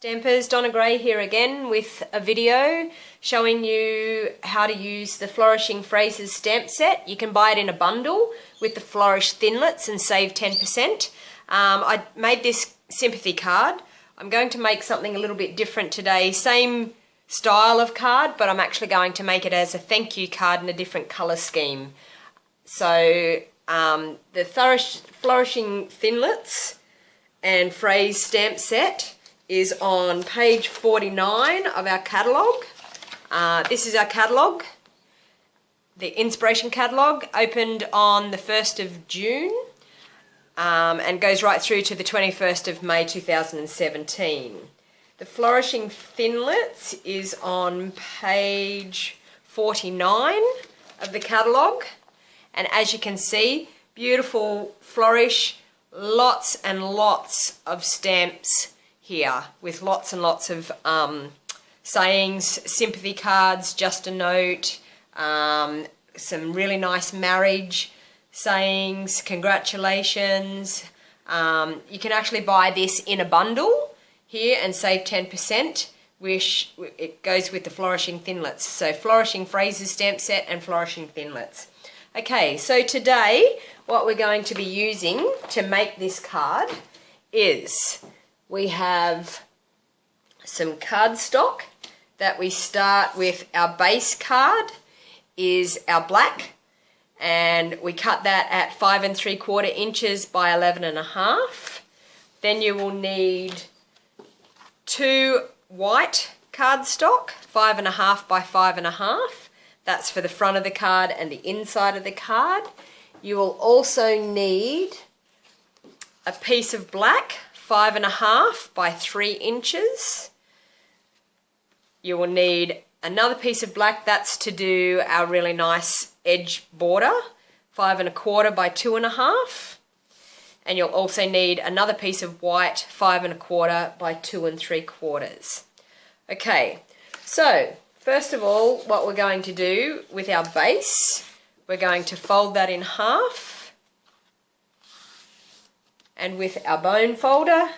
Stampers, Donna Gray here again with a video showing you how to use the Flourishing Phrases stamp set. You can buy it in a bundle with the Flourish Thinlets and save 10%. I made this sympathy card. I'm going to make something a little bit different today. Same style of card, but I'm actually going to make it as a thank you card in a different colour scheme. So the Flourishing Thinlets and Phrase stamp set is on page 49 of our catalogue. This is our catalogue, the inspiration catalogue, opened on the 1st of June and goes right through to the 21st of May 2017. The Flourishing Thinlets is on page 49 of the catalogue, and as you can see, beautiful flourish, lots and lots of stamps here with lots and lots of sayings, sympathy cards, just a note, some really nice marriage sayings, congratulations. You can actually buy this in a bundle here and save 10%, which it goes with the Flourishing Thinlets. So Flourishing Phrases stamp set and Flourishing Thinlets. Okay, so today what we're going to be using to make this card is we have some cardstock that we start with. Our base card is our black, and we cut that at 5 3/4 inches by 11 1/2. Then you will need 2 white cardstock, 5 1/2 by 5 1/2. That's for the front of the card and the inside of the card. You will also need a piece of black, 5 1/2 by 3 inches. You will need another piece of black, that's to do our really nice edge border, 5 1/4 by 2 1/2. And you'll also need another piece of white, 5 1/4 by 2 3/4. Okay, so first of all, what we're going to do with our base, we're going to fold that in half. And with our bone folder,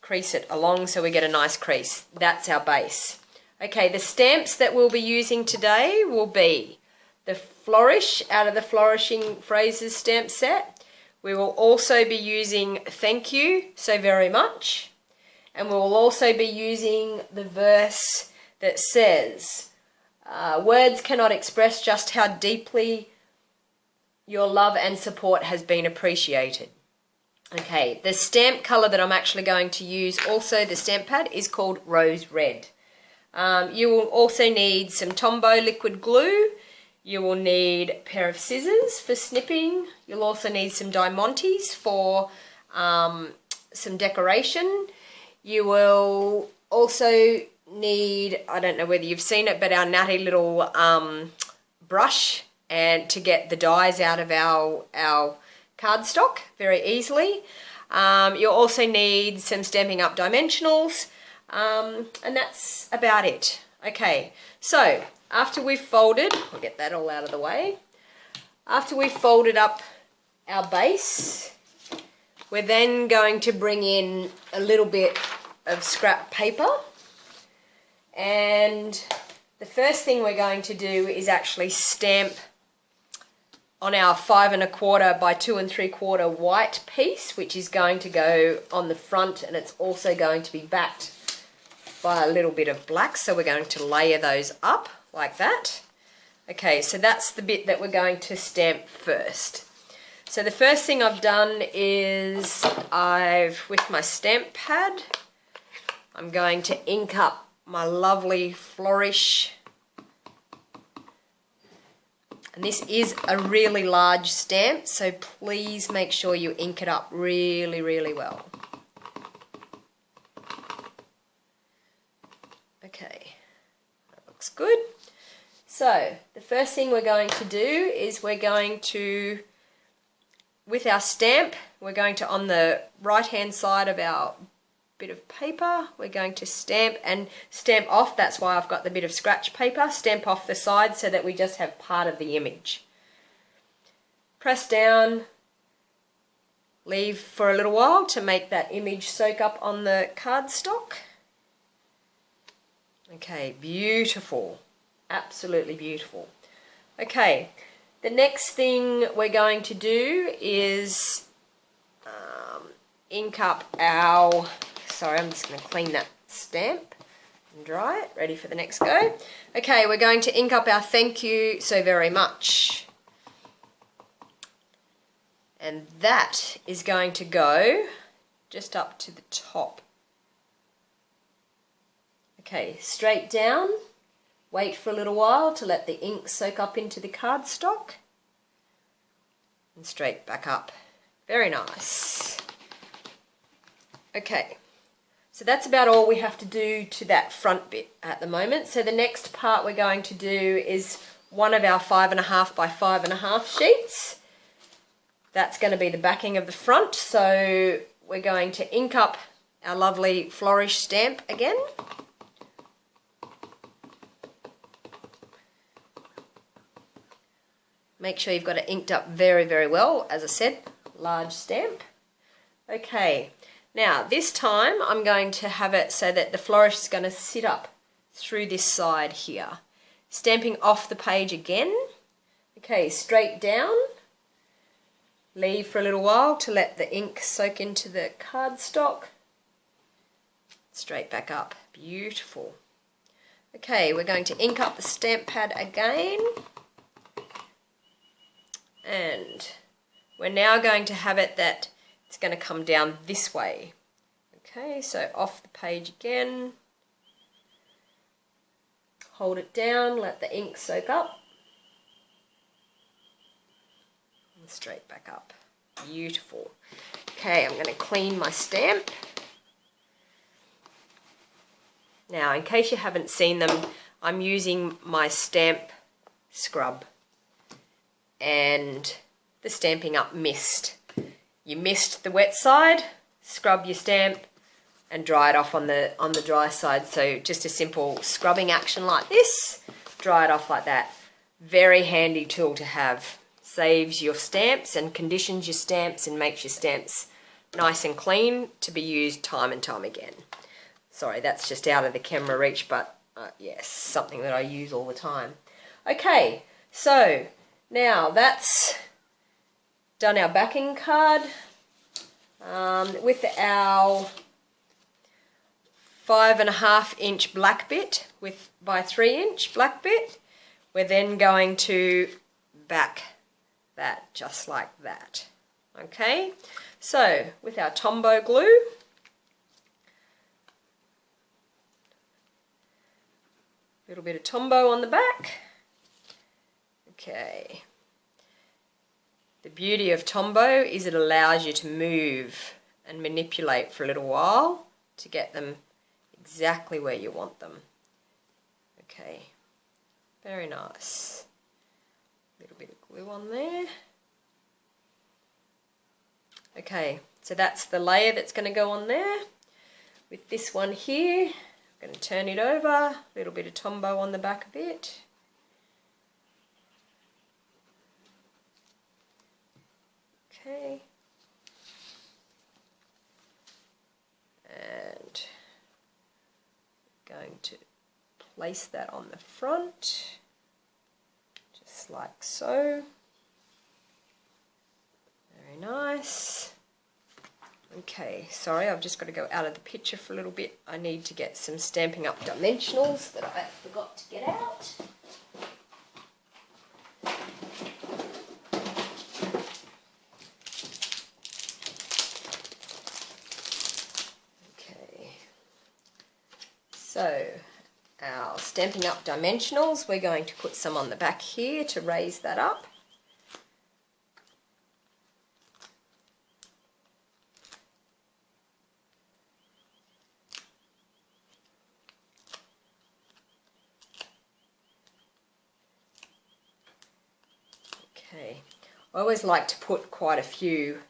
crease it along so we get a nice crease. That's our base. Okay, the stamps that we'll be using today will be the Flourish out of the Flourishing Phrases stamp set. We will also be using Thank You so very much. And we will also be using the verse that says, words cannot express just how deeply your love and support has been appreciated. Okay, the stamp colour that I'm actually going to use, also the stamp pad, is called Rose Red. You will also need some Tombo liquid glue. You will need a pair of scissors for snipping. You'll also need some diamantes for some decoration. You will also need, I don't know whether you've seen it, but our natty little brush and to get the dies out of our cardstock very easily. You'll also need some Stampin' Up! Dimensionals, and that's about it. Okay, so after we've folded, I'll get that all out of the way. After we've folded up our base, we're then going to bring in a little bit of scrap paper, and the first thing we're going to do is actually stamp on our 5 1/4 by 2 3/4 white piece, which is going to go on the front, and it's also going to be backed by a little bit of black, so we're going to layer those up like that. Okay, so that's the bit that we're going to stamp first. So the first thing I've done is with my stamp pad, I'm going to ink up my lovely Flourish. And this is a really large stamp, so please make sure you ink it up really, really well. Okay, that looks good. So the first thing we're going to do is we're going to, with our stamp, we're going to, on the right-hand side of our bit of paper, we're going to stamp and stamp off. That's why I've got the bit of scratch paper. Stamp off the side so that we just have part of the image. Press down, leave for a little while to make that image soak up on the cardstock. Okay, beautiful. Absolutely beautiful. Okay, the next thing we're going to do is ink up our, sorry, I'm just going to clean that stamp and dry it, ready for the next go. Okay, we're going to ink up our thank you so very much. And that is going to go just up to the top. Okay, straight down, wait for a little while to let the ink soak up into the cardstock, and straight back up. Very nice. Okay, so that's about all we have to do to that front bit at the moment. So the next part we're going to do is one of our 5.5 by 5.5 sheets. That's going to be the backing of the front. So we're going to ink up our lovely Flourish stamp again. Make sure you've got it inked up very, very well. As I said, large stamp. Okay, now this time I'm going to have it so that the flourish is going to sit up through this side here. Stamping off the page again. Okay, straight down. Leave for a little while to let the ink soak into the cardstock. Straight back up. Beautiful. Okay, we're going to ink up the stamp pad again. And we're now going to have it that it's going to come down this way. Okay, so off the page again. Hold it down, let the ink soak up. And straight back up. Beautiful. Okay, I'm going to clean my stamp. Now, in case you haven't seen them, I'm using my Stamp Scrub and the Stampin' Up Mist. You mist the wet side, scrub your stamp, and dry it off on the dry side. So just a simple scrubbing action like this, dry it off like that. Very handy tool to have. Saves your stamps and conditions your stamps and makes your stamps nice and clean to be used time and time again. Sorry, that's just out of the camera reach, but yes, something that I use all the time. Okay, so now that's done our backing card with our 5.5 inch black bit by 3 inch black bit. We're then going to back that just like that. Okay, so with our Tombo Glue, little bit of Tombow on the back. Okay. The beauty of Tombow is it allows you to move and manipulate for a little while to get them exactly where you want them. Okay. Very nice. A little bit of glue on there. Okay, so that's the layer that's going to go on there. With this one here, I'm going to turn it over, a little bit of Tombow on the back a bit. Okay. And going to place that on the front, just like so. Very nice. Okay, sorry, I've just got to go out of the picture for a little bit. I need to get some Stampin' Up dimensionals that I forgot to get out. Okay, so our Stampin' Up dimensionals, we're going to put some on the back here to raise that up. Okay, I always like to put quite a few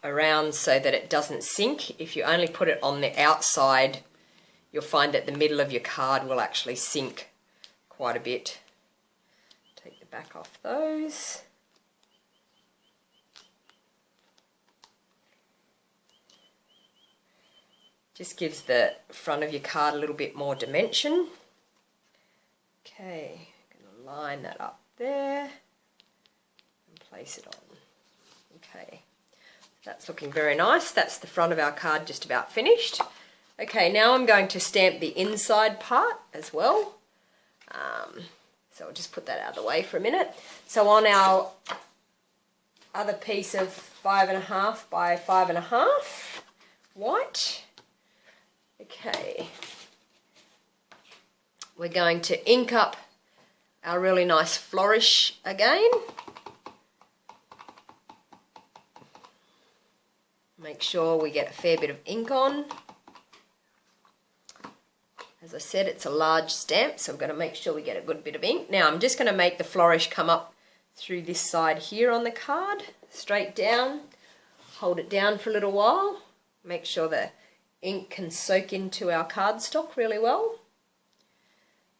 around so that it doesn't sink. If you only put it on the outside, you'll find that the middle of your card will actually sink quite a bit. Take the back off those. Just gives the front of your card a little bit more dimension. Okay, I'm going to line that up there and place it on. Okay, that's looking very nice. That's the front of our card just about finished. Okay, now I'm going to stamp the inside part as well. So I'll just put that out of the way for a minute. So on our other piece of 5.5 by 5.5 white, okay, we're going to ink up our really nice flourish again. Make sure we get a fair bit of ink on. As I said, it's a large stamp, so we're going to make sure we get a good bit of ink. Now I'm just going to make the flourish come up through this side here on the card, straight down. Hold it down for a little while. Make sure the ink can soak into our cardstock really well.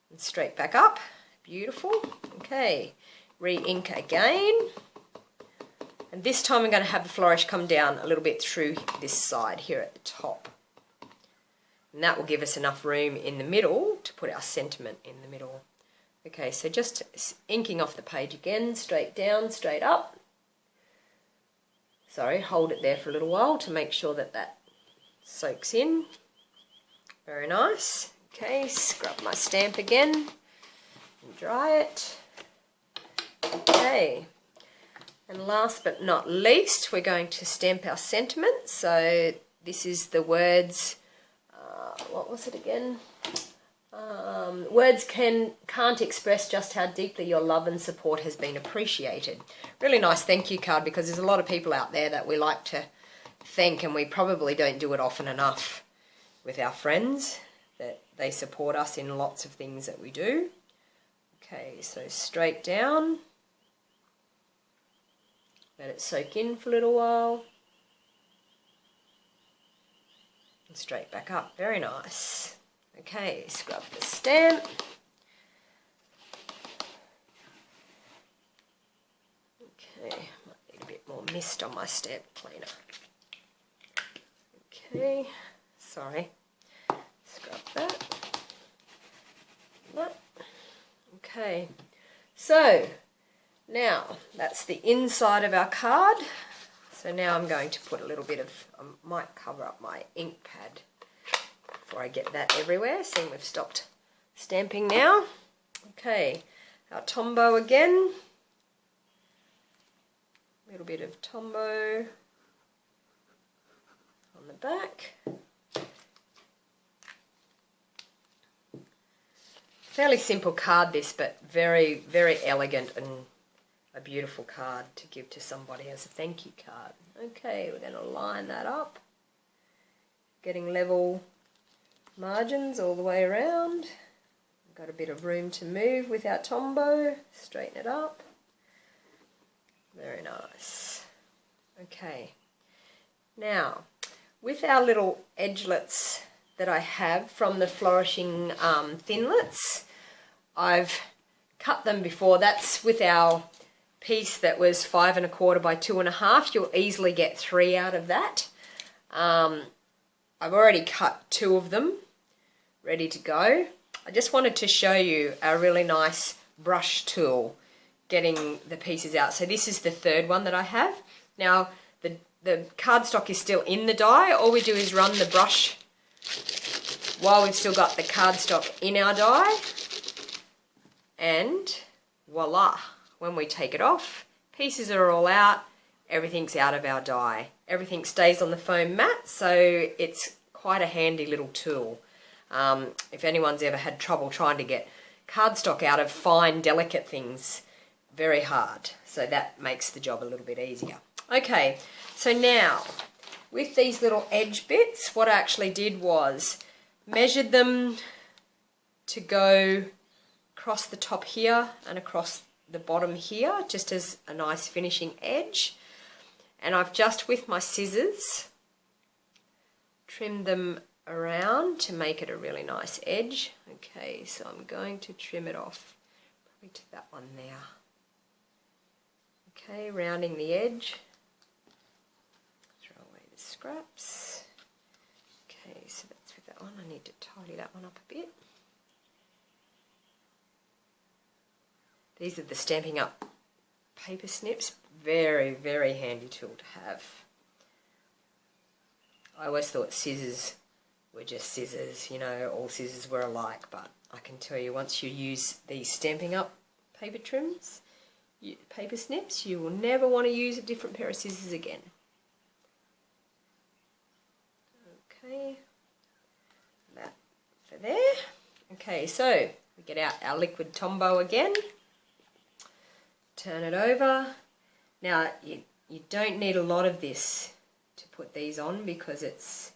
And straight back up. Beautiful. Okay, re-ink again. And this time I'm going to have the flourish come down a little bit through this side here at the top. And that will give us enough room in the middle to put our sentiment in the middle. Okay, so just inking off the page again, straight down, straight up. Sorry, hold it there for a little while to make sure that that soaks in. Very nice. Okay, scrub my stamp again and dry it. Okay, and last but not least, we're going to stamp our sentiment. So this is the words, what was it again? Words can't express just how deeply your love and support has been appreciated. Really nice thank you card, because there's a lot of people out there that we like to thank, and we probably don't do it often enough with our friends, that they support us in lots of things that we do. Okay, so straight down. Let it soak in for a little while. And straight back up. Very nice. Okay, scrub the stamp. Okay, might need a bit more mist on my stamp cleaner. Okay, sorry. Scrub that. Okay, so now that's the inside of our card. So now I'm going to put a little bit of, I might cover up my ink pad before I get that everywhere, seeing we've stopped stamping now. Okay, our Tombo again. A little bit of Tombo on the back. Fairly simple card this, but very, very elegant and a beautiful card to give to somebody as a thank you card. Okay, we're going to line that up. Getting level margins all the way around. We've got a bit of room to move with our Tombo. Straighten it up. Very nice. Okay. Now, with our little edgelets that I have from the Flourishing Thinlets, I've cut them before. That's with our piece that was 5 1/4 by 2 1/2. You'll easily get 3 out of that. I've already cut 2 of them, ready to go. I just wanted to show you a really nice brush tool getting the pieces out. So this is the 3rd one that I have. Now the cardstock is still in the die. All we do is run the brush while we've still got the cardstock in our die, and voila, when we take it off, pieces are all out, everything's out of our die. Everything stays on the foam mat, so it's quite a handy little tool. If anyone's ever had trouble trying to get cardstock out of fine, delicate things, very hard. So that makes the job a little bit easier. Okay, so now, with these little edge bits, what I actually did was measured them to go across the top here and across the bottom here, just as a nice finishing edge. And I've just, with my scissors, trimmed them around to make it a really nice edge. Okay, so I'm going to trim it off, probably to that one there. Okay, rounding the edge. Throw away the scraps. Okay, so that's with that one. I need to tidy that one up a bit. These are the Stampin' Up paper snips. Very, very handy tool to have. I always thought scissors were just scissors, you know, all scissors were alike, but I can tell you once you use these Stampin' Up paper trims, paper snips, you will never want to use a different pair of scissors again. Okay, that for there. Okay, so we get out our liquid Tombow again, turn it over. Now you don't need a lot of this to put these on because it's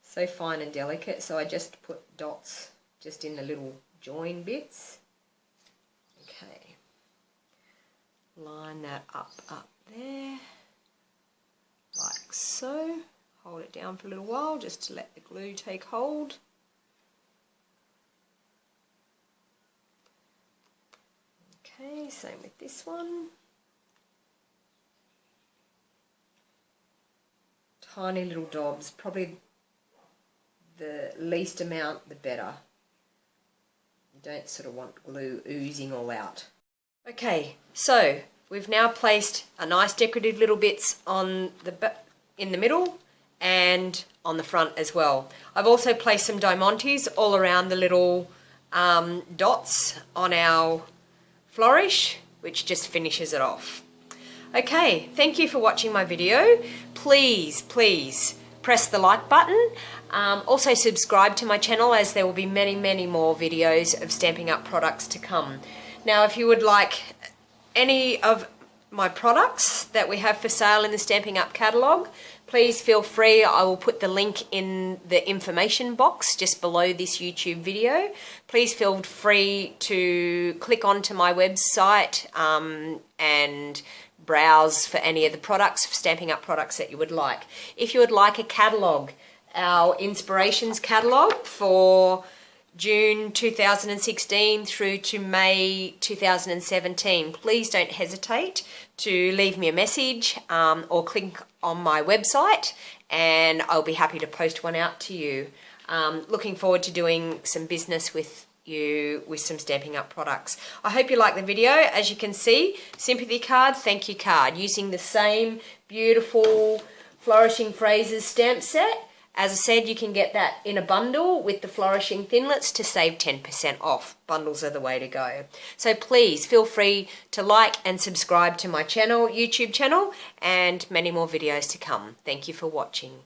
so fine and delicate, so I just put dots just in the little join bits. Okay, line that up there like so. Hold it down for a little while just to let the glue take hold. Okay, same with this one. Tiny little dobs, probably the least amount the better. You don't sort of want glue oozing all out. Okay, so we've now placed a nice decorative little bits on in the middle and on the front as well. I've also placed some diamantes all around the little dots on our Flourish, which just finishes it off. Okay, thank you for watching my video. Please press the like button. Also subscribe to my channel, as there will be many more videos of Stampin' Up products to come. Now, if you would like any of my products that we have for sale in the Stampin' Up catalogue, please feel free. I will put the link in the information box just below this YouTube video. Please feel free to click onto my website and browse for any of the products, Stampin' Up products that you would like. If you would like a catalogue, our inspirations catalogue for June 2016 through to May 2017, please don't hesitate to leave me a message or click on my website and I'll be happy to post one out to you. Looking forward to doing some business with you with some Stampin' Up products. I hope you like the video. As you can see, sympathy card, thank you card, using the same beautiful Flourishing Phrases stamp set. As I said, you can get that in a bundle with the Flourishing Thinlets to save 10% off. Bundles are the way to go. So please feel free to like and subscribe to my channel, YouTube channel, and many more videos to come. Thank you for watching.